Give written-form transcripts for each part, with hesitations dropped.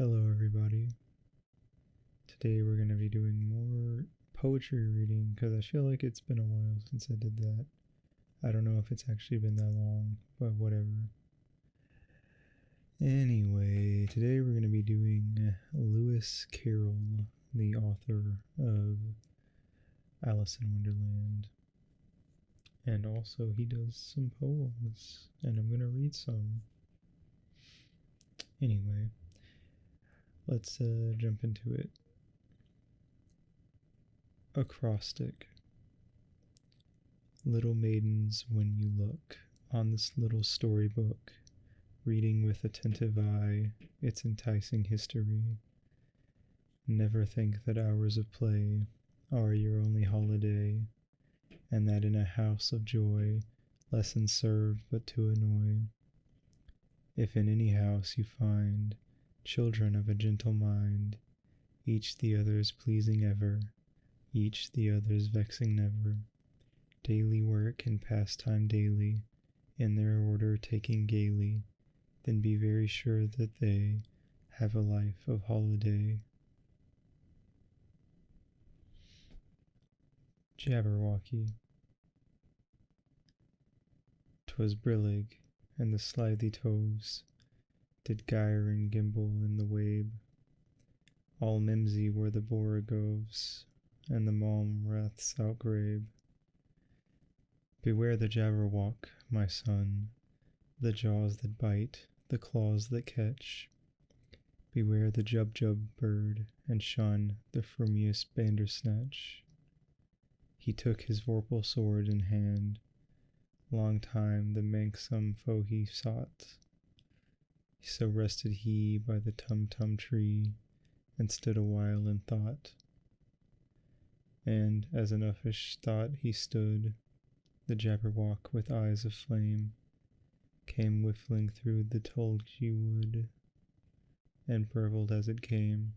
Hello, everybody. Today we're going to be doing more poetry reading because I feel like it's been a while since I did that. I don't know if it's actually been that long, but whatever. Anyway, today we're going to be doing Lewis Carroll, the author of Alice in Wonderland. And also, he does some poems, and I'm going to read some. Anyway, let's jump into it. Acrostic. Little maidens, when you look on this little storybook, reading with attentive eye its enticing history, never think that hours of play are your only holiday, and that in a house of joy lessons serve but to annoy. If in any house you find children of a gentle mind, each the other's pleasing ever, each the other's vexing never, daily work and pastime daily, in their order taking gaily, then be very sure that they have a life of holiday. Jabberwocky. 'Twas brillig, and the slithy toves did gyre and gimble in the wabe. All mimsy were the borogoves, and the malm raths outgrabe. Beware the Jabberwock, my son, the jaws that bite, the claws that catch. Beware the Jubjub bird, and shun the frumious Bandersnatch. He took his vorpal sword in hand, long time the manxome foe he sought. So rested he by the tum-tum tree, and stood a while in thought. And as an uffish thought he stood, the Jabberwock with eyes of flame came whiffling through the tulgey wood, and burbled as it came.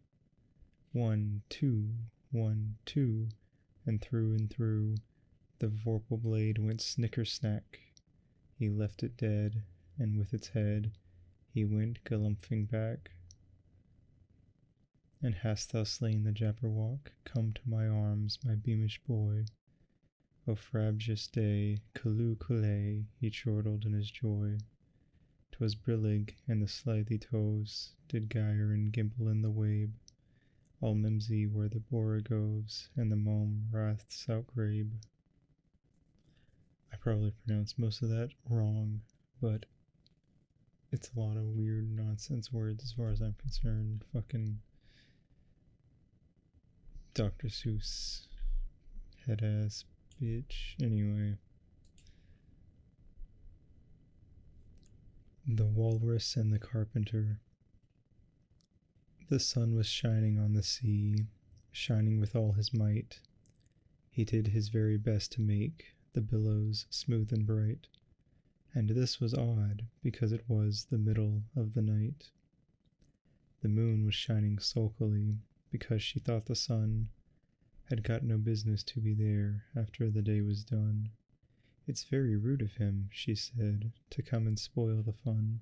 1, 2, 1, 2, and through the vorpal blade went snicker-snack. He left it dead, and with its head he went galumphing back. And hast thou slain the Jabberwock? Come to my arms, my beamish boy. O frabjous day, callooh callay, he chortled in his joy. 'Twas brillig, and the slithy toves did gyre and gimble in the wabe. All mimsy were the borogoves, and the malm raths outgrabe. I probably pronounced most of that wrong, but it's a lot of weird nonsense words as far as I'm concerned. Fucking Dr. Seuss head ass bitch. Anyway. The Walrus and the Carpenter. The sun was shining on the sea, shining with all his might. He did his very best to make the billows smooth and bright, and this was odd because it was the middle of the night. The moon was shining sulkily because she thought the sun had got no business to be there after the day was done. It's very rude of him, she said, to come and spoil the fun.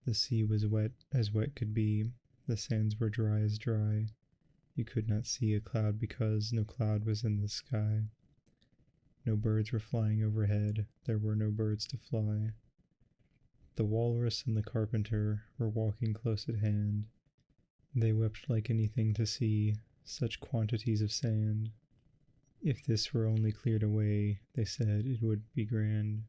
The sea was wet as wet could be, the sands were dry as dry. You could not see a cloud because no cloud was in the sky. No birds were flying overhead, there were no birds to fly. The Walrus and the Carpenter were walking close at hand. They wept like anything to see such quantities of sand. If this were only cleared away, they said, it would be grand.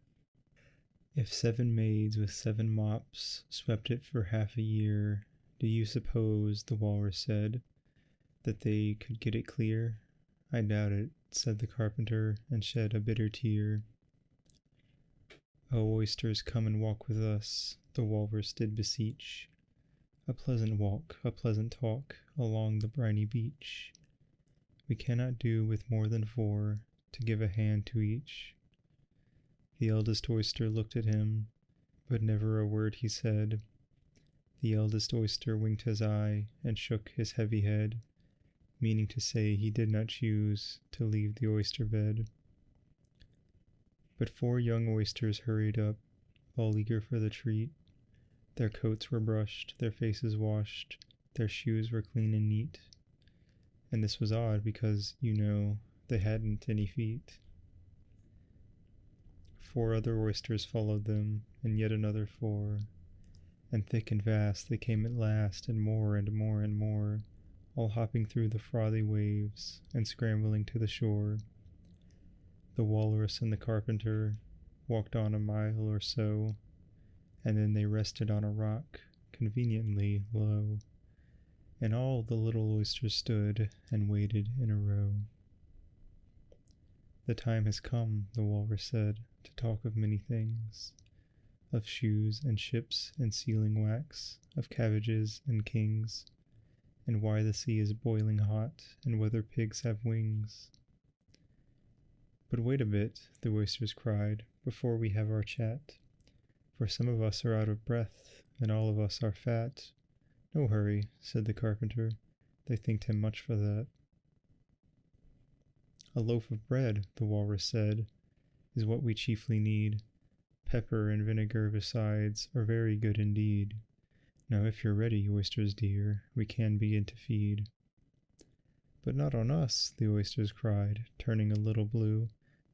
If 7 maids with 7 mops swept it for half a year, do you suppose, the Walrus said, that they could get it clear? I doubt it, said the Carpenter, and shed a bitter tear. O oysters, come and walk with us, the Walrus did beseech. A pleasant walk, a pleasant talk, along the briny beach. We cannot do with more than 4, to give a hand to each. The eldest oyster looked at him, but never a word he said. The eldest oyster winked his eye, and shook his heavy head, meaning to say he did not choose to leave the oyster bed. But 4 young oysters hurried up, all eager for the treat. Their coats were brushed, their faces washed, their shoes were clean and neat. And this was odd because, they hadn't any feet. 4 other oysters followed them, and yet another 4. And thick and vast they came at last, and more and more and more, all hopping through the frothy waves, and scrambling to the shore. The Walrus and the Carpenter walked on a mile or so, and then they rested on a rock, conveniently low, and all the little oysters stood and waited in a row. The time has come, the Walrus said, to talk of many things, of shoes and ships and sealing wax, of cabbages and kings, and why the sea is boiling hot, and whether pigs have wings. But wait a bit, the oysters cried, before we have our chat, for some of us are out of breath, and all of us are fat. No hurry, said the Carpenter, they thanked him much for that. A loaf of bread, the Walrus said, is what we chiefly need. Pepper and vinegar besides are very good indeed. Now if you're ready, oysters dear, we can begin to feed. But not on us, the oysters cried, turning a little blue.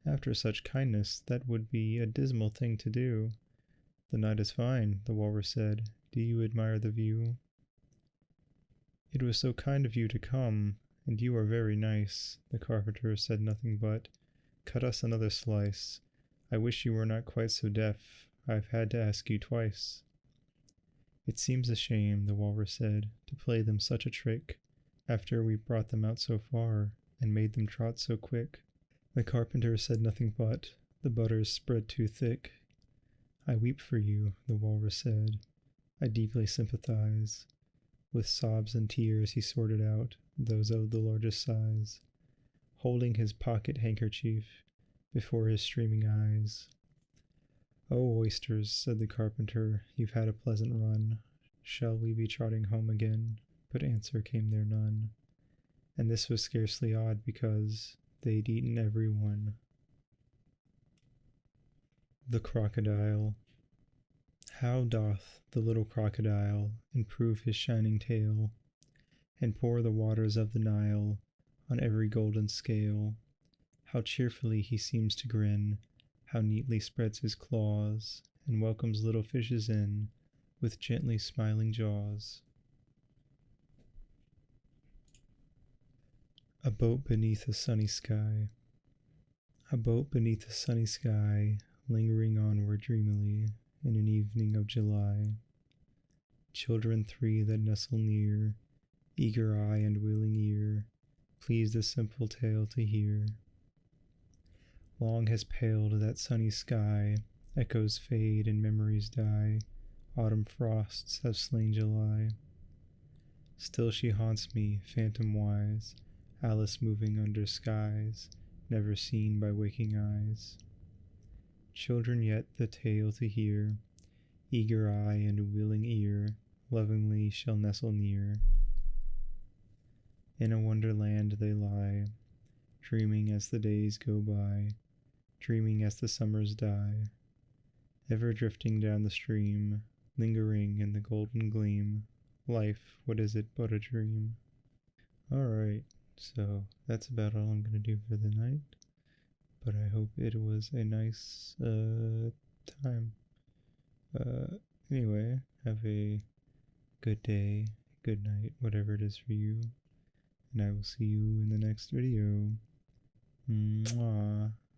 After such kindness, that would be a dismal thing to do. The night is fine, the Walrus said. Do you admire the view? It was so kind of you to come, and you are very nice. The Carpenter said nothing but, cut us another slice. I wish you were not quite so deaf. I've had to ask you twice. It seems a shame, the Walrus said, to play them such a trick, after we brought them out so far, and made them trot so quick. The Carpenter said nothing but, the butter's spread too thick. I weep for you, the Walrus said. I deeply sympathize. With sobs and tears he sorted out those of the largest size, holding his pocket handkerchief before his streaming eyes. Oh, oysters, said the Carpenter, you've had a pleasant run. Shall we be trotting home again? But answer came there none. And this was scarcely odd because they'd eaten every one. The Crocodile. How doth the little crocodile improve his shining tail, and pour the waters of the Nile on every golden scale? How cheerfully he seems to grin, how neatly spreads his claws, and welcomes little fishes in with gently smiling jaws. A boat beneath a sunny sky. A boat beneath a sunny sky, lingering onward dreamily in an evening of July. Children 3 that nestle near, eager eye and willing ear, pleased the simple tale to hear. Long has paled that sunny sky, echoes fade and memories die, autumn frosts have slain July. Still she haunts me, phantom-wise, Alice moving under skies, never seen by waking eyes. Children yet the tale to hear, eager eye and willing ear, lovingly shall nestle near. In a wonderland they lie, dreaming as the days go by, dreaming as the summers die, ever drifting down the stream, lingering in the golden gleam. Life, what is it but a dream? Alright, so that's about all I'm going to do for the night, but I hope it was a nice time. Anyway, have a good day, good night, whatever it is for you, and I will see you in the next video. Mwah.